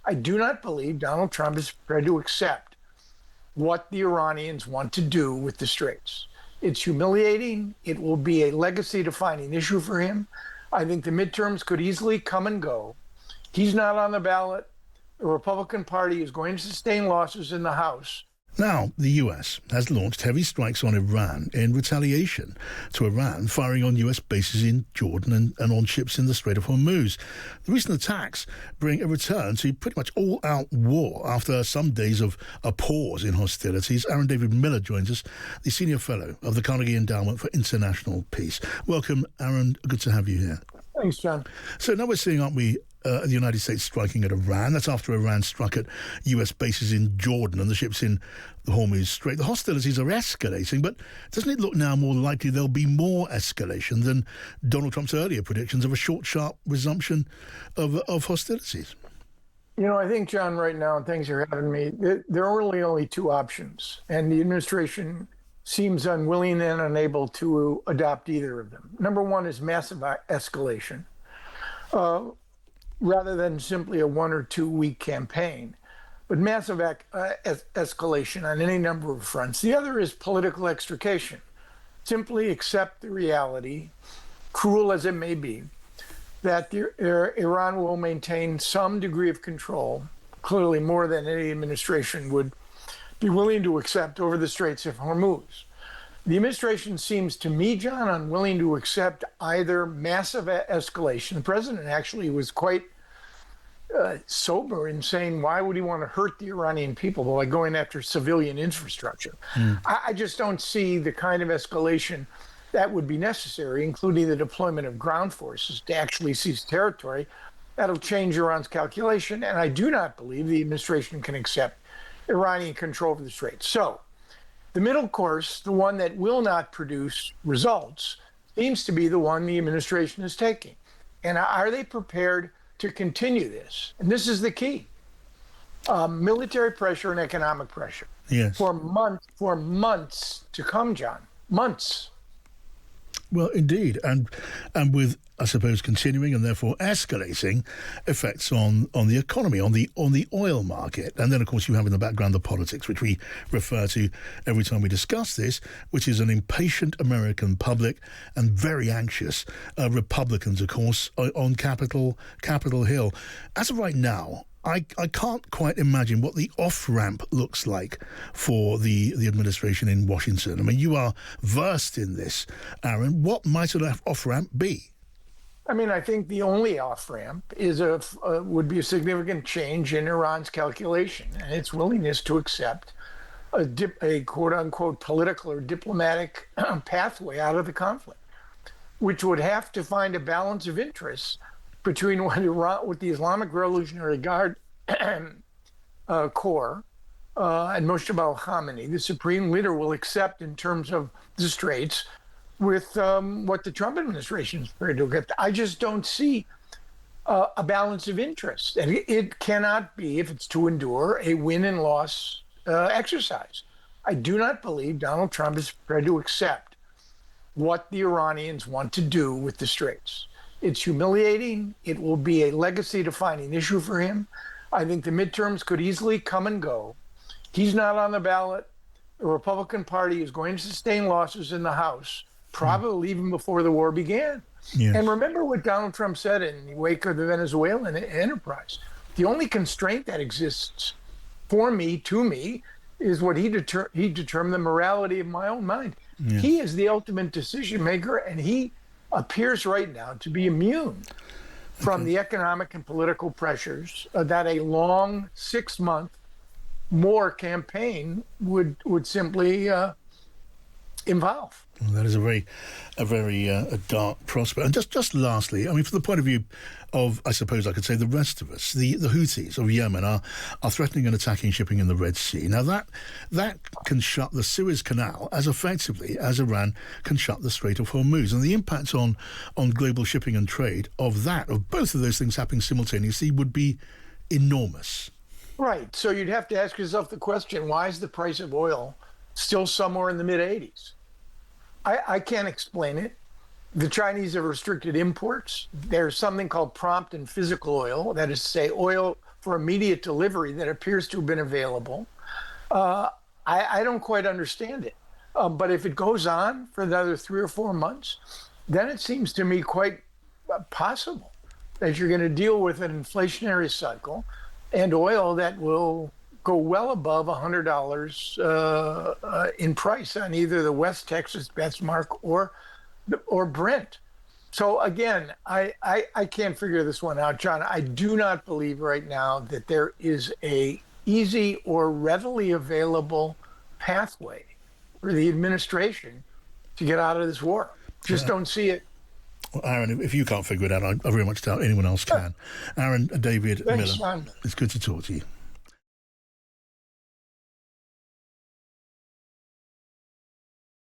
I do not believe Donald Trump is prepared to accept what the Iranians want to do with the straits. It's humiliating. It will be a legacy-defining issue for him. I think the midterms could easily come and go. He's not on the ballot. The Republican Party is going to sustain losses in the House. Now, the US has launched heavy strikes on Iran in retaliation to Iran firing on US bases in Jordan and on ships in the Strait of Hormuz. The recent attacks bring a return to pretty much all-out war after some days of a pause in hostilities. Aaron David Miller joins us, the Senior Fellow of the Carnegie Endowment for International Peace. Welcome, Aaron. Good to have you here. Thanks, John. So now we're seeing, aren't we, the United States striking at Iran. That's after Iran struck at US bases in Jordan and the ships in the Hormuz Strait. The hostilities are escalating, but doesn't it look now more likely there'll be more escalation than Donald Trump's earlier predictions of a short, sharp resumption of hostilities? You know, I think, John, right now, and thanks for having me, there are really only two options, and the administration seems unwilling and unable to adopt either of them. Number one is massive escalation. Rather than simply a 1 or 2 week campaign, but massive escalation on any number of fronts. The other is political extrication. Simply accept the reality, cruel as it may be, that Iran will maintain some degree of control, clearly more than any administration would be willing to accept over the Straits of Hormuz. The administration seems to me, John, unwilling to accept either massive escalation. The president actually was quite sober in saying, why would he want to hurt the Iranian people by going after civilian infrastructure? I just don't see the kind of escalation that would be necessary, including the deployment of ground forces to actually seize territory. That'll change Iran's calculation, and I do not believe the administration can accept Iranian control over the Straits. So the middle course, the one that will not produce results, seems to be the one the administration is taking. And are they prepared to continue this? And this is the key. Military pressure and economic pressure. Yes. For months to come, John. Months. Well, indeed. And with, I suppose, continuing and therefore escalating effects on the economy, on the oil market. And then, of course, you have in the background the politics, which we refer to every time we discuss this, which is an impatient American public and very anxious Republicans, of course, on Capitol Hill. As of right now, I can't quite imagine what the off-ramp looks like for the administration in Washington. I mean, you are versed in this, Aaron. What might an off-ramp be? I mean, I think the only off-ramp is would be a significant change in Iran's calculation and its willingness to accept a quote-unquote political or diplomatic pathway out of the conflict, which would have to find a balance of interests between what the Islamic Revolutionary Guard Corps and Moshtaba al-Khamenei, the supreme leader, will accept in terms of the Straits with what the Trump administration is prepared to accept. I just don't see a balance of interest. And it cannot be, if it's to endure, a win and loss exercise. I do not believe Donald Trump is prepared to accept what the Iranians want to do with the Straits. It's humiliating. It will be a legacy-defining issue for him. I think the midterms could easily come and go. He's not on the ballot. The Republican Party is going to sustain losses in the House, probably even before the war began. Yes. And remember what Donald Trump said in the wake of the Venezuelan enterprise. The only constraint that exists for me, to me, is what he determined the morality of my own mind. Yes. He is the ultimate decision maker, and he appears right now to be immune from the economic and political pressures that a long 6-month more campaign would simply involve. Well, that is a very dark prospect. And just lastly, I mean, from the point of view of, I suppose I could say, the rest of us, the Houthis of Yemen are threatening and attacking shipping in the Red Sea. Now that can shut the Suez Canal as effectively as Iran can shut the Strait of Hormuz. And the impact on global shipping and trade of both of those things happening simultaneously would be enormous. Right. So you'd have to ask yourself the question, why is the price of oil still somewhere in the mid-80s? I can't explain it. The Chinese have restricted imports. There's something called prompt and physical oil, that is to say, oil for immediate delivery that appears to have been available, I don't quite understand it. But if it goes on for another 3 or 4 months, then it seems to me quite possible that you're going to deal with an inflationary cycle and oil that will go well above $100 in price on either the West Texas benchmark or Brent. So again, I can't figure this one out, John. I do not believe right now that there is a easy or readily available pathway for the administration to get out of this war. Just don't see it. Well, Aaron, if you can't figure it out, I very much doubt anyone else can. Aaron, David Thanks, Miller, John. it's good to talk to you.